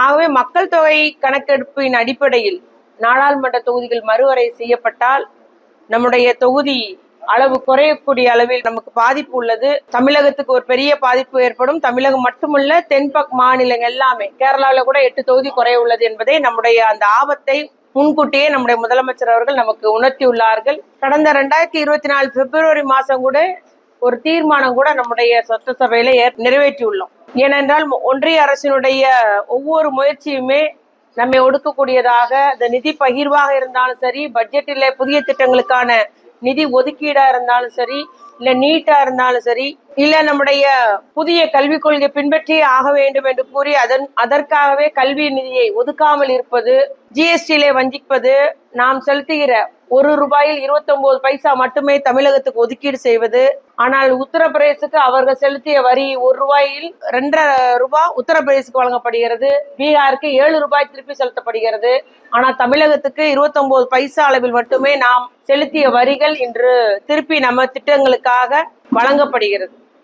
ஆகவே மக்கள் தொகை கணக்கெடுப்பின் அடிப்படையில் நாடாளுமன்ற தொகுதிகள் மறுவரை செய்யப்பட்டால் நம்முடைய தொகுதி அளவு குறையக்கூடிய அளவில் நமக்கு பாதிப்பு உள்ளது. தமிழகத்துக்கு ஒரு பெரிய பாதிப்பு ஏற்படும். தமிழகம் மட்டுமல்ல, தென்பக் மாநிலங்கள் எல்லாமே, கேரளாவில் கூட 8 தொகுதி குறைய உள்ளது என்பதை நம்முடைய அந்த ஆபத்தை முன்கூட்டியே நம்முடைய முதலமைச்சர் அவர்கள் நமக்கு உணர்த்தியுள்ளார்கள். கடந்த 2024 பிப்ரவரி மாசம் கூட ஒரு தீர்மானம் கூட நம்முடைய சட்டசபையில நிறைவேற்றியுள்ளோம். ஏனென்றால் ஒன்றிய அரசினுடைய ஒவ்வொரு முயற்சியுமே நம்மை ஒடுக்கக்கூடியதாக, இந்த நிதி பகிர்வாக இருந்தாலும் சரி, பட்ஜெட்டில் புதிய திட்டங்களுக்கான நிதி ஒதுக்கீடா இருந்தாலும் சரி, இல்ல நீட்டா இருந்தாலும் சரி, இல்ல நம்முடைய புதிய கல்விக் கொள்கை பின்பற்றி ஆக வேண்டும் என்று கூறி அதற்காகவே கல்வி நிதியை ஒதுக்காமல் இருப்பது, ஜிஎஸ்டியிலே வஞ்சிப்பது, நாம் செலுத்துகிற ₹1 29 பைசா மட்டுமே தமிழகத்துக்கு ஒதுக்கீடு செய்வது. ஆனால் உத்தரப்பிரதேசுக்கு அவர்கள் செலுத்திய வரி ₹1 2.5 உத்தரப்பிரதேசுக்கு வழங்கப்படுகிறது. பீகாருக்கு ₹7 திருப்பி செலுத்தப்படுகிறது. ஆனால் தமிழகத்துக்கு 29 பைசா அளவில் மட்டுமே நாம் செலுத்திய வரிகள் இன்று திருப்பி நம்ம திட்டங்களுக்காக வழங்கப்படுகிறது.